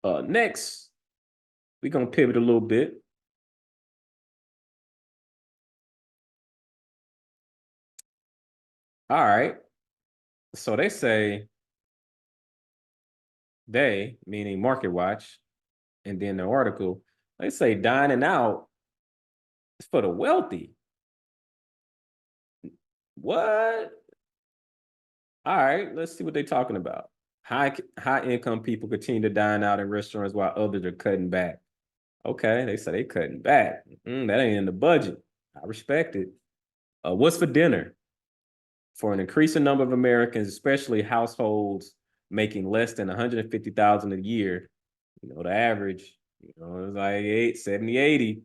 Next, we're gonna pivot a little bit. All right. So they say they, meaning Market Watch, and then the article, they say dining out is for the wealthy. What? All right, let's see what they're talking about. High income people continue to dine out in restaurants while others are cutting back. Okay, they say they cutting back. That ain't in the budget. I respect it. What's for dinner? For an increasing number of Americans, especially households making less than 150,000 a year, the average, it's like 70, 80.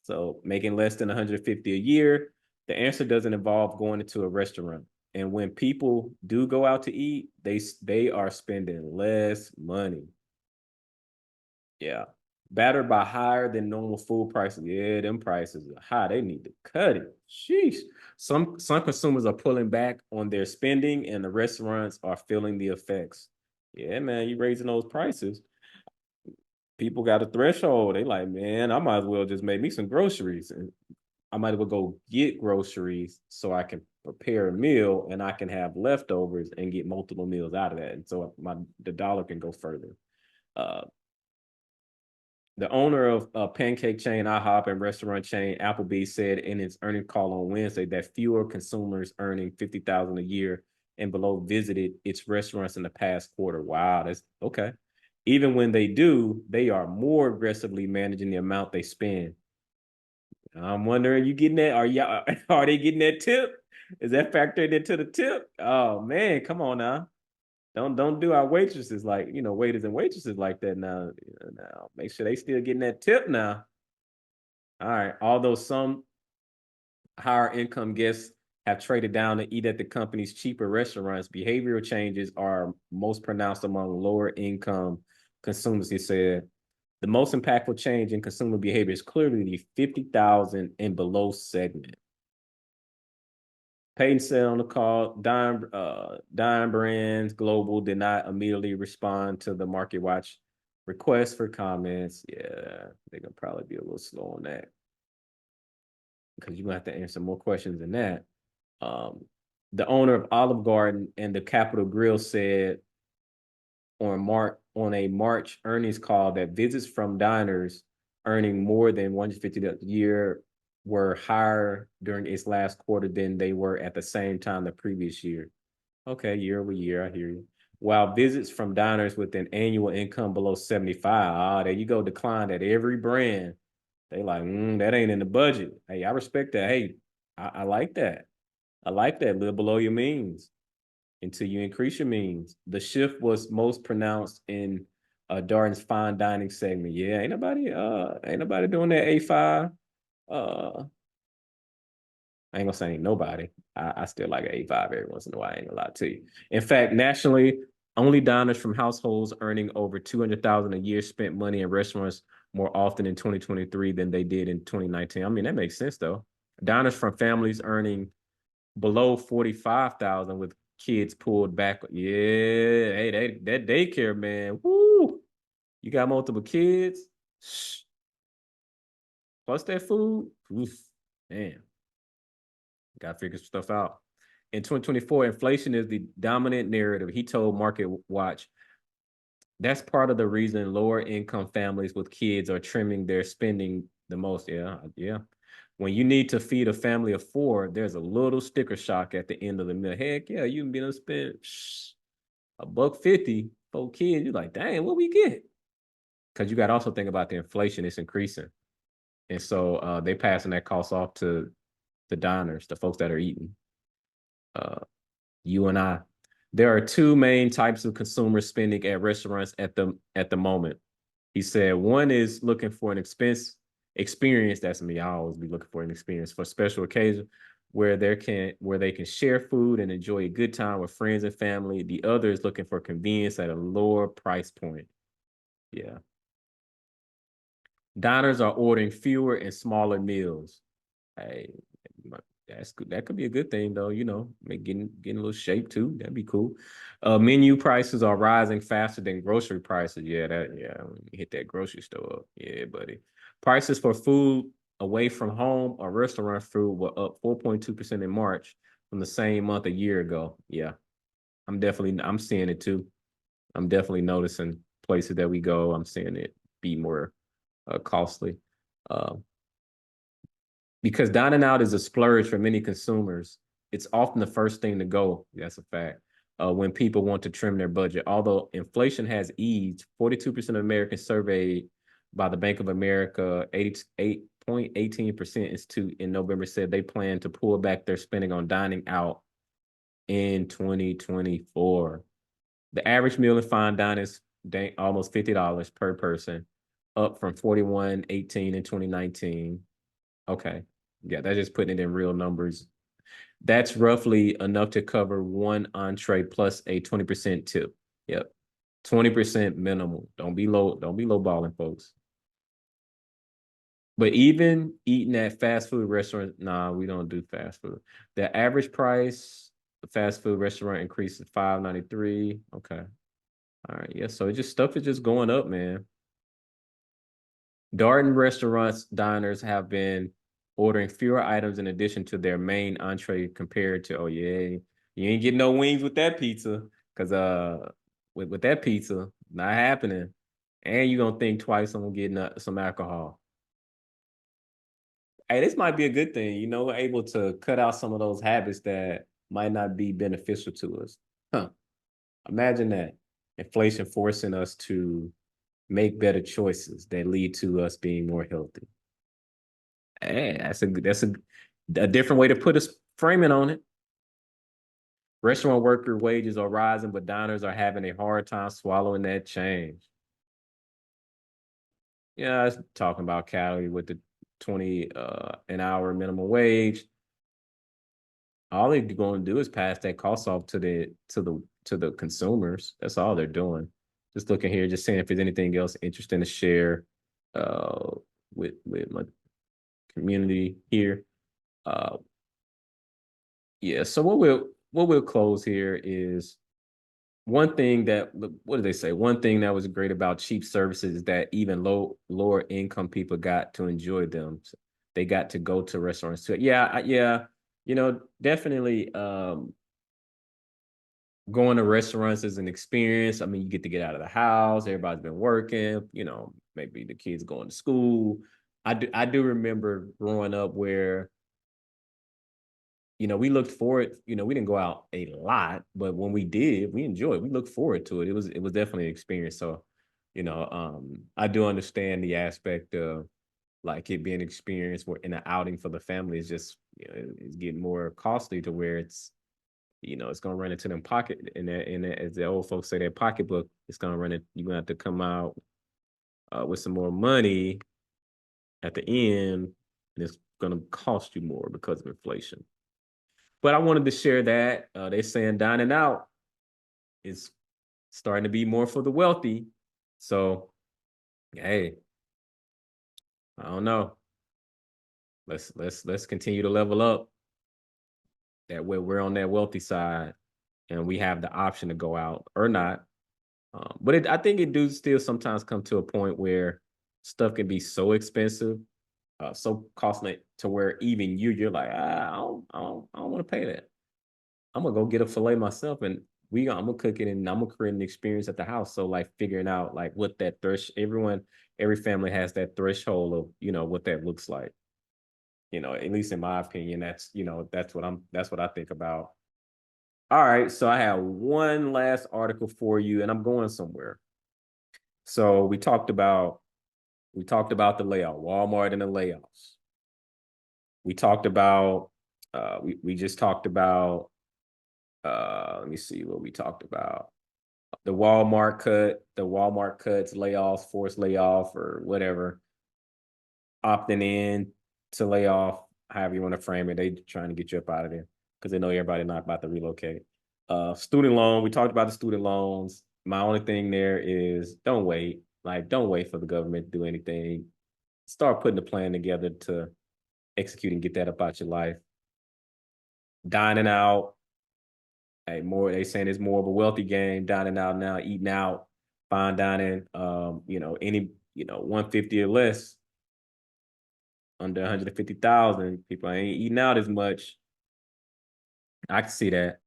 So making less than 150 a year, the answer doesn't involve going into a restaurant. And when people do go out to eat, they are spending less money. Yeah. Battered by higher than normal food prices. Yeah, them prices are high. They need to cut it. Sheesh. Some consumers are pulling back on their spending and the restaurants are feeling the effects. Yeah, man, you raising those prices. People got a threshold. They like, man, I might as well just make me some groceries. And I might as well go get groceries so I can prepare a meal and I can have leftovers and get multiple meals out of that. And so the dollar can go further. Uh, The owner of pancake chain IHOP and restaurant chain Applebee's said in its earnings call on Wednesday that fewer consumers earning 50,000 a year and below visited its restaurants in the past quarter. Wow, that's okay. Even when they do, they are more aggressively managing the amount they spend. I'm wondering, you getting that? Are they getting that tip? Is that factored into the tip? Oh man, come on now. Don't do our waitresses like waiters and waitresses like that now. Now make sure they still getting that tip now. All right. Although some higher income guests have traded down to eat at the company's cheaper restaurants, behavioral changes are most pronounced among lower income consumers. He said the most impactful change in consumer behavior is clearly the 50,000 and below segment. Payton said on the call, Dime Brands Global did not immediately respond to the Market Watch request for comments. Yeah, they're gonna probably be a little slow on that because you're gonna have to answer more questions than that. Um, the owner of Olive Garden and the Capitol Grill said on a March earnings call that visits from diners earning more than 150 a year were higher during its last quarter than they were at the same time the previous year. Okay, year over year, I hear you. While visits from diners with an annual income below 75, there you go, declined at every brand. They like, that ain't in the budget. Hey, I respect that. Hey, I like that. I like that. Live below your means until you increase your means. The shift was most pronounced in Darden's fine dining segment. Yeah, ain't nobody doing that A5. Uh I ain't gonna say ain't nobody. I still like an A5 every once in a while. I ain't gonna lie to you. In fact, nationally, only diners from households earning over 200,000 a year spent money in restaurants more often in 2023 than they did in 2019. I mean, that makes sense though. Diners from families earning below 45,000 with kids pulled back. Yeah, hey, that daycare man. Woo! You got multiple kids. Plus that food. Oof, man, got to figure stuff out. In 2024, inflation is the dominant narrative. He told Market Watch that's part of the reason lower income families with kids are trimming their spending the most. Yeah, yeah. When you need to feed a family of four, there's a little sticker shock at the end of the meal. Heck yeah, you can be able to spend $1.50 for kids. You're like, dang, what we get? Because you got to also think about the inflation; it's increasing, and so they passing that cost off to the diners, the folks that are eating. Uh, you and I. There are two main types of consumer spending at restaurants at the moment. He said one is looking for an experience. That's me. I always be looking for an experience for special occasion where they can share food and enjoy a good time with friends and family. The other is looking for convenience at a lower price point. Yeah. Diners are ordering fewer and smaller meals. Hey, That's good. That could be a good thing though, make getting a little shape too. That'd be cool. Menu prices are rising faster than grocery prices. Yeah, hit that grocery store up. Yeah, buddy. Prices for food away from home or restaurant food were up 4.2% in March from the same month a year ago. Yeah, I'm seeing it too. I'm definitely noticing places that we go, I'm seeing it be more costly. Uh, because dining out is a splurge for many consumers. It's often the first thing to go. That's a fact. When people want to trim their budget. Although inflation has eased, 42% of Americans surveyed by the Bank of America, 88.18% Institute in November said they plan to pull back their spending on dining out in 2024. The average meal in fine dining is almost $50 per person, up from 41.18 in 2019. Okay. Yeah, that's just putting it in real numbers. That's roughly enough to cover one entree plus a 20% tip. Yep. 20% minimal. Don't be low balling, folks. But even eating at fast food restaurant, nah, we don't do fast food. The average price, the fast food restaurant increased to $5.93. Okay. All right. Yeah. So it just stuff is just going up, man. Darden restaurants, diners have been ordering fewer items in addition to their main entree compared to, oh yeah, you ain't getting no wings with that pizza. Cause with that pizza, not happening. And you're gonna think twice on getting some alcohol. Hey, this might be a good thing, able to cut out some of those habits that might not be beneficial to us. Huh. Imagine that. Inflation forcing us to make better choices that lead to us being more healthy. Hey, that's a different way to put a framing on it. Restaurant worker wages are rising, but diners are having a hard time swallowing that change. Yeah, I was talking about Cali with the 20 an hour minimum wage. All they're going to do is pass that cost off to the consumers. That's all they're doing. Just looking here, just seeing if there's anything else interesting to share uh with my community here. Uh, yeah. So what we'll close here is one thing that what did they say? One thing that was great about cheap services is that even lower income people got to enjoy them. So they got to go to restaurants too. Yeah, yeah. Definitely. Going to restaurants is an experience. I mean, you get to get out of the house. Everybody's been working. Maybe the kids going to school. I do remember growing up where we looked forward, we didn't go out a lot, but when we did, we enjoyed it. We looked forward to it. It was definitely an experience. So, I do understand the aspect of like it being an experience where in an outing for the family is just, it's getting more costly to where it's gonna run into them pocket and as the old folks say, that pocketbook, it's gonna run it, you're gonna have to come out with some more money at the end, and it's gonna cost you more because of inflation. But I wanted to share that. They're saying dining out is starting to be more for the wealthy. So, hey, I don't know. Let's continue to level up. That way, we're on that wealthy side, and we have the option to go out or not. But I think it do still sometimes come to a point where stuff can be so expensive, so costly to where even you're like, I don't want to pay that. I'm gonna go get a fillet myself, and I'm gonna cook it, and I'm gonna create an experience at the house. So like figuring out like what that every family has that threshold of what that looks like. At least in my opinion, that's what I think about. All right, so I have one last article for you, and I'm going somewhere. So we talked about the layoff, Walmart and the layoffs. We talked about we just talked about let me see what we talked about. The Walmart cuts, layoffs, forced layoff, or whatever, opting in to lay off, however you want to frame it. They trying to get you up out of there because they know everybody not about to relocate. Student loan, we talked about the student loans. My only thing there is don't wait. Like, don't wait for the government to do anything. Start putting a plan together to execute and get that up out your life. dining out. Hey, more they saying it's more of a wealthy game, dining out now, eating out, fine dining. Any 150 or less, under 150,000, people ain't eating out as much. I can see that.